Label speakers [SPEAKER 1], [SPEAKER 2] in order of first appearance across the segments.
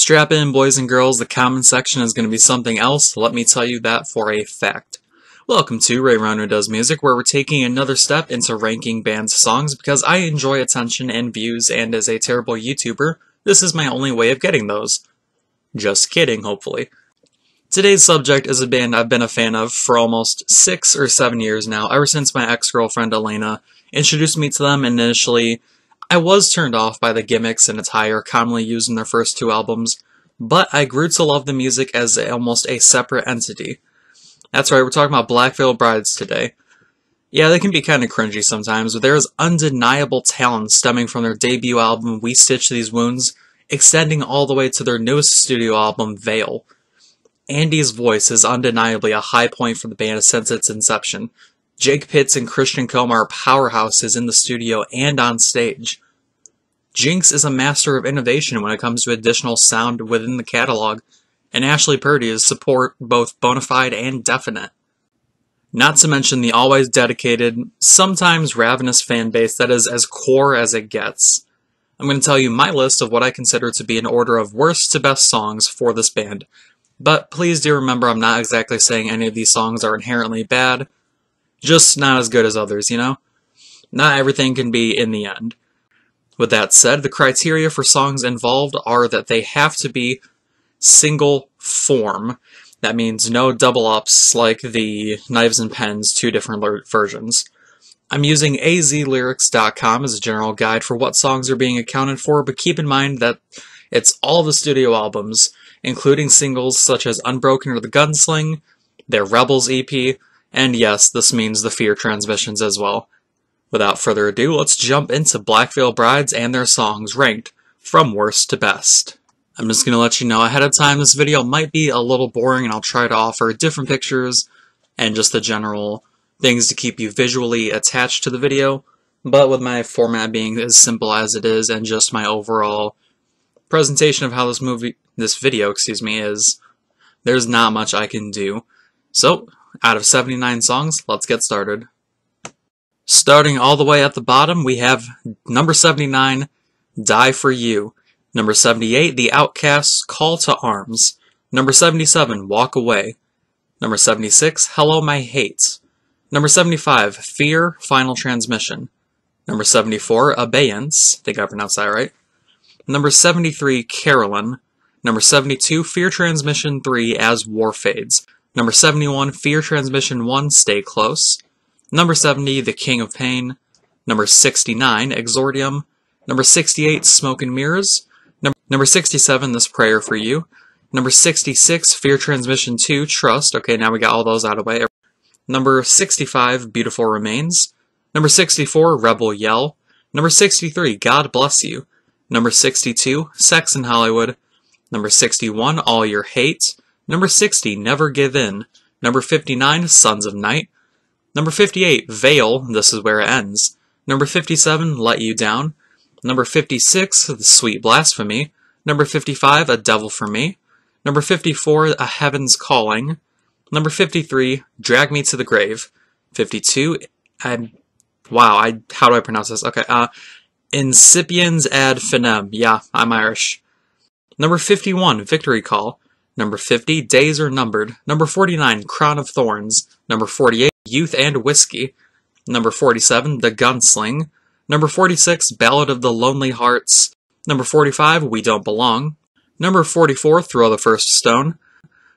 [SPEAKER 1] Strap in, boys and girls, the comment section is going to be something else, let me tell you that for a fact. Welcome to Ray Runner Does Music, where we're taking another step into ranking bands' songs because I enjoy attention and views, and as a terrible YouTuber, this is my only way of getting those. Just kidding, hopefully. Today's subject is a band I've been a fan of for almost 6 or 7 years now, ever since my ex-girlfriend Elena introduced me to them. Initially, I was turned off by the gimmicks and attire commonly used in their first 2 albums, but I grew to love the music as almost a separate entity. That's right, we're talking about Black Veil Brides today. Yeah, they can be kind of cringy sometimes, but there is undeniable talent stemming from their debut album, We Stitch These Wounds, extending all the way to their newest studio album, Veil. Andy's voice is undeniably a high point for the band since its inception. Jake Pitts and Christian Combe are powerhouses in the studio and on stage. Jinx is a master of innovation when it comes to additional sound within the catalog, and Ashley Purdy is support both bona fide and definite. Not to mention the always dedicated, sometimes ravenous fan base that is as core as it gets. I'm going to tell you my list of what I consider to be an order of worst to best songs for this band. But please do remember, I'm not exactly saying any of these songs are inherently bad, just not as good as others, you know? Not everything can be in the end. With that said, the criteria for songs involved are that they have to be single form. That means no double ups like the Knives and Pens 2 different versions. I'm using azlyrics.com as a general guide for what songs are being accounted for, but keep in mind that it's all the studio albums, including singles such as Unbroken or The Gunsling, their Rebels EP, and yes, this means the Fear transmissions as well. Without further ado, let's jump into Black Veil Brides and their songs ranked from worst to best. I'm just going to let you know ahead of time this video might be a little boring, and I'll try to offer different pictures and just the general things to keep you visually attached to the video, but with my format being as simple as it is and just my overall presentation of how this video is, there's not much I can do. So, out of 79 songs, let's get started. Starting all the way at the bottom, we have number 79, Die For You. Number 78, The Outcasts' Call to Arms. Number 77, Walk Away. Number 76, Hello My Hate. Number 75, Fear, Final Transmission. Number 74, Abeyance. I think I pronounced that right. Number 73, Carolyn. Number 72, Fear Transmission 3, As War Fades. Number 71, Fear Transmission 1, Stay Close. Number 70, The King of Pain. Number 69, Exordium. Number 68, Smoke and Mirrors. Number 67, This Prayer For You. Number 66, Fear Transmission 2, Trust. Okay, now we got all those out of the way. Number 65, Beautiful Remains. Number 64, Rebel Yell. Number 63, God Bless You. Number 62, Sex in Hollywood. Number 61, All Your Hate. Number 60, Never Give In. Number 59, Sons of Night. Number 58, Veil, This Is Where It Ends. Number 57, Let You Down. Number 56, The Sweet Blasphemy. Number 55, A Devil For Me. Number 54, A Heaven's Calling. Number 53, Drag Me to the Grave. 52, how do I pronounce this? Okay, Incipiens ad Finem. Yeah, I'm Irish. Number 51, Victory Call. Number 50, Days Are Numbered. Number 49, Crown of Thorns. Number 48, Youth and Whiskey. Number 47, The Gunsling. Number 46, Ballad of the Lonely Hearts. Number 45, We Don't Belong. Number 44, Throw the First Stone.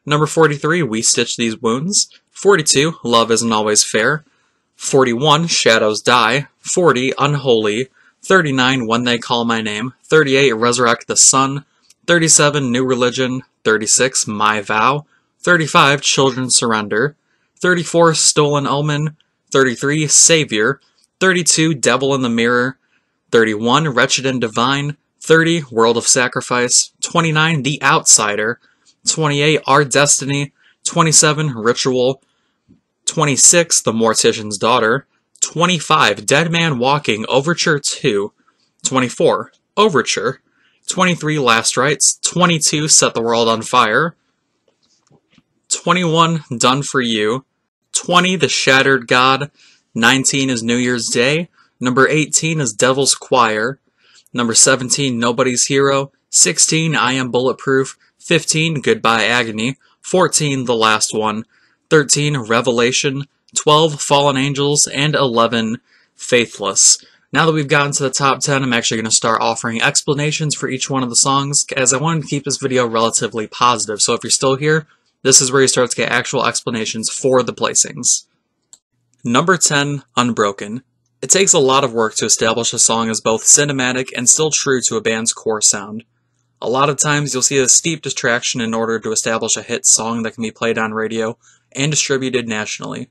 [SPEAKER 1] Number 43, We Stitch These Wounds. 42, Love Isn't Always Fair. 41, Shadows Die. 40, Unholy. 39, When They Call My Name. 38, Resurrect the Sun. 37, New Religion. 36, My Vow. 35, Children Surrender. 34, Stolen Omen. 33, Savior. 32, Devil in the Mirror. 31, Wretched and Divine. 30, World of Sacrifice. 29, The Outsider. 28, Our Destiny. 27, Ritual. 26, The Mortician's Daughter. 25, Dead Man Walking, Overture 2. 24, Overture. 23, Last Rites. 22, Set the World on Fire. 21, Done For You. 20, The Shattered God. 19 is New Year's Day. Number 18 is Devil's Choir. Number 17, Nobody's Hero. 16, I Am Bulletproof. 15, Goodbye Agony. 14, The Last One. 13, Revelation. 12, Fallen Angels. And 11, Faithless. Now that we've gotten to the top 10, I'm actually going to start offering explanations for each one of the songs, as I wanted to keep this video relatively positive. So if you're still here, this is where you start to get actual explanations for the placings. Number 10, Unbroken. It takes a lot of work to establish a song as both cinematic and still true to a band's core sound. A lot of times you'll see a steep distraction in order to establish a hit song that can be played on radio and distributed nationally.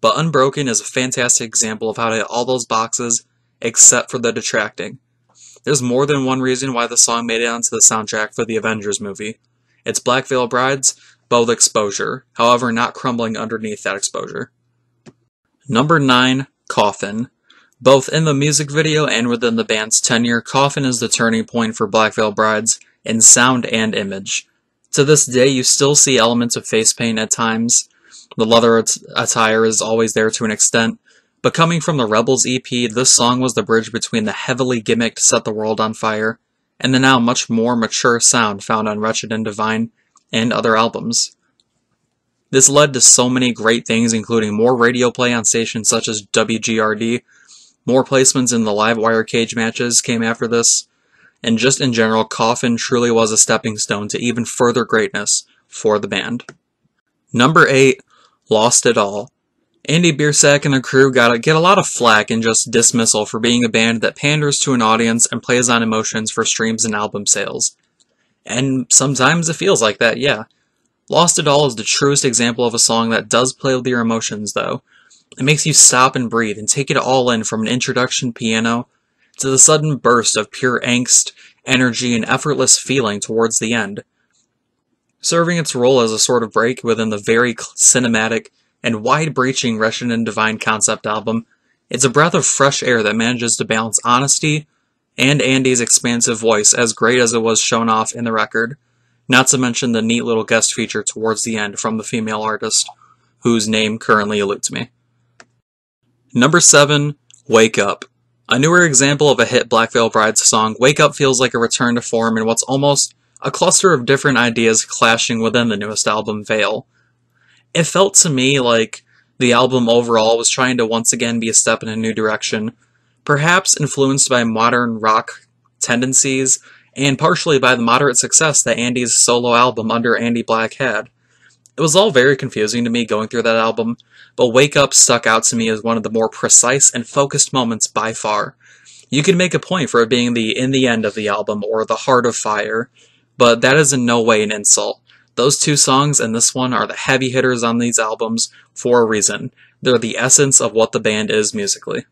[SPEAKER 1] But Unbroken is a fantastic example of how to hit all those boxes except for the detracting. There's more than one reason why the song made it onto the soundtrack for the Avengers movie. It's Black Veil Bride's bold exposure, however not crumbling underneath that exposure. Number 9, Coffin. Both in the music video and within the band's tenure, Coffin is the turning point for Black Veil Brides in sound and image. To this day, you still see elements of face paint at times. The leather attire is always there to an extent, but coming from the Rebels EP, this song was the bridge between the heavily gimmicked Set the World on Fire and the now much more mature sound found on Wretched and Divine and other albums. This led to so many great things, including more radio play on stations such as WGRD, more placements in the live wire cage matches came after this, and just in general, Coffin truly was a stepping stone to even further greatness for the band. Number 8, Lost It All. Andy Biersack and the crew get a lot of flack and just dismissal for being a band that panders to an audience and plays on emotions for streams and album sales. And sometimes it feels like that, yeah. Lost It All is the truest example of a song that does play with your emotions, though. It makes you stop and breathe and take it all in, from an introduction piano to the sudden burst of pure angst, energy, and effortless feeling towards the end. Serving its role as a sort of break within the very cinematic and wide-breaching Wretched and Divine concept album, it's a breath of fresh air that manages to balance honesty and Andy's expansive voice as great as it was shown off in the record, not to mention the neat little guest feature towards the end from the female artist, whose name currently eludes me. Number 7, Wake Up. A newer example of a hit Black Veil Brides song, Wake Up feels like a return to form in what's almost a cluster of different ideas clashing within the newest album, Veil. It felt to me like the album overall was trying to once again be a step in a new direction, perhaps influenced by modern rock tendencies, and partially by the moderate success that Andy's solo album Under Andy Black had. It was all very confusing to me going through that album, but Wake Up stuck out to me as one of the more precise and focused moments by far. You could make a point for it being the in the end of the album or the heart of fire, but that is in no way an insult. Those two songs and this one are the heavy hitters on these albums for a reason. They're the essence of what the band is musically.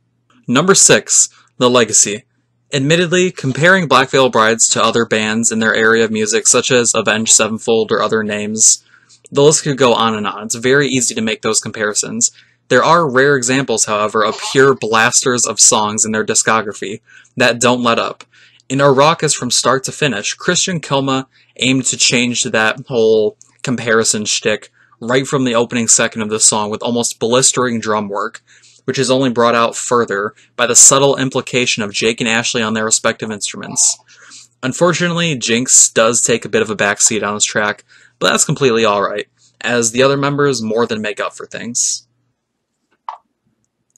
[SPEAKER 1] Number 6, The Legacy. Admittedly, comparing Black Veil Brides to other bands in their area of music, such as Avenged Sevenfold or other names, the list could go on and on. It's very easy to make those comparisons. There are rare examples, however, of pure blasters of songs in their discography that don't let up. In our raucous from start to finish, Christian Kilma aimed to change that whole comparison shtick right from the opening second of the song with almost blistering drum work, which is only brought out further by the subtle implication of Jake and Ashley on their respective instruments. Unfortunately, Jinx does take a bit of a backseat on this track, but that's completely alright, as the other members more than make up for things.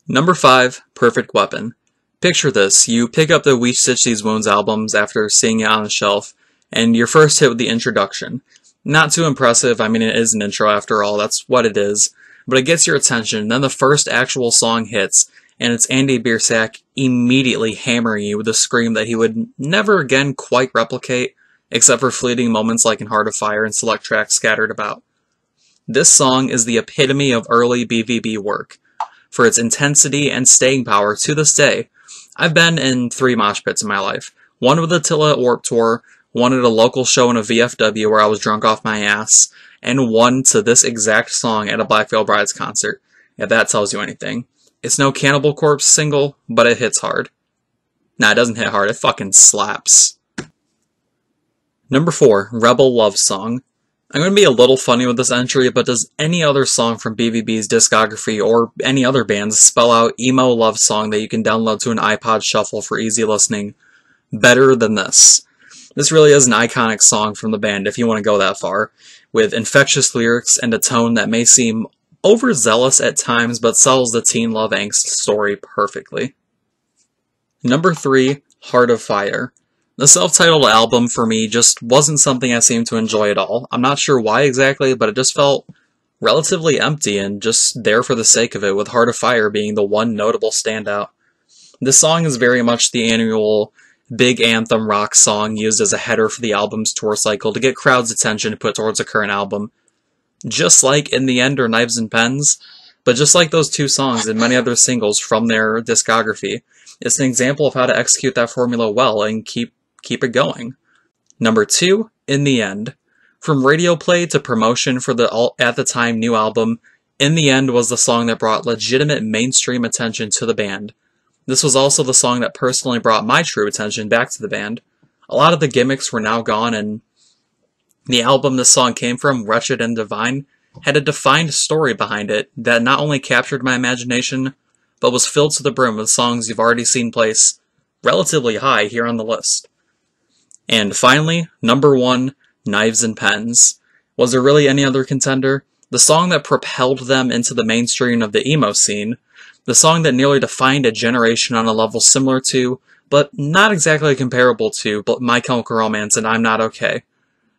[SPEAKER 1] Number 5, Perfect Weapon. Picture this, you pick up the We Stitch These Wounds albums after seeing it on the shelf, and your first hit with the introduction. Not too impressive, I mean it is an intro after all, that's what it is, but it gets your attention, and then the first actual song hits, and it's Andy Biersack immediately hammering you with a scream that he would never again quite replicate, except for fleeting moments like in Heart of Fire and select tracks scattered about. This song is the epitome of early BVB work, for its intensity and staying power to this day. I've been in 3 mosh pits in my life. One with Attila at Warped Tour, one at a local show in a VFW where I was drunk off my ass, and one to this exact song at a Black Veil Brides concert, if that tells you anything. It's no Cannibal Corpse single, but it hits hard. Nah, it doesn't hit hard, it fucking slaps. Number 4, Rebel Love Song. I'm going to be a little funny with this entry, but does any other song from BVB's discography or any other bands spell out emo love song that you can download to an iPod Shuffle for easy listening better than this? This really is an iconic song from the band, if you want to go that far, with infectious lyrics and a tone that may seem overzealous at times, but sells the teen love angst story perfectly. Number 3, Heart of Fire. The self-titled album for me just wasn't something I seemed to enjoy at all. I'm not sure why exactly, but it just felt relatively empty and just there for the sake of it, with Heart of Fire being the one notable standout. This song is very much the annual big anthem rock song used as a header for the album's tour cycle to get crowds' attention put towards a current album. Just like In the End or Knives and Pens, but just like those two songs and many other singles from their discography, it's an example of how to execute that formula well and keep it going. Number 2, In the End. From radio play to promotion for the at the time new album, In the End was the song that brought legitimate mainstream attention to the band. This was also the song that personally brought my true attention back to the band. A lot of the gimmicks were now gone, and the album this song came from, Wretched and Divine, had a defined story behind it that not only captured my imagination, but was filled to the brim with songs you've already seen place relatively high here on the list. And finally, number 1, Knives and Pens. Was there really any other contender? The song that propelled them into the mainstream of the emo scene, the song that nearly defined a generation on a level similar to, but not exactly comparable to, My Chemical Romance and I'm Not Okay.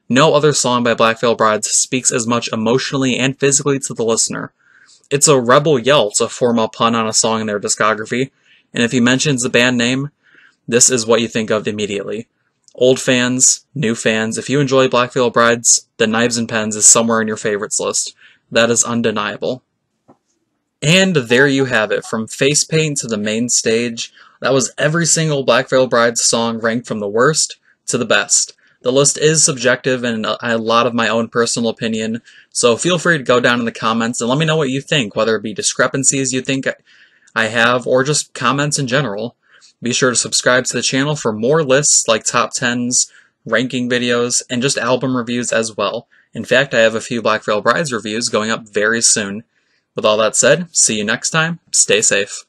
[SPEAKER 1] No other song by Black Veil Brides speaks as much emotionally and physically to the listener. It's a rebel yell to form a pun on a song in their discography, and if he mentions the band name, this is what you think of immediately. Old fans, new fans, if you enjoy Black Veil Brides, then Knives and Pens is somewhere in your favorites list. That is undeniable. And there you have it, from Face Paint to the main stage. That was every single Black Veil Brides song ranked from the worst to the best. The list is subjective and a lot of my own personal opinion, so feel free to go down in the comments and let me know what you think, whether it be discrepancies you think I have, or just comments in general. Be sure to subscribe to the channel for more lists like top 10s, ranking videos, and just album reviews as well. In fact, I have a few Black Veil Brides reviews going up very soon. With all that said, see you next time, stay safe.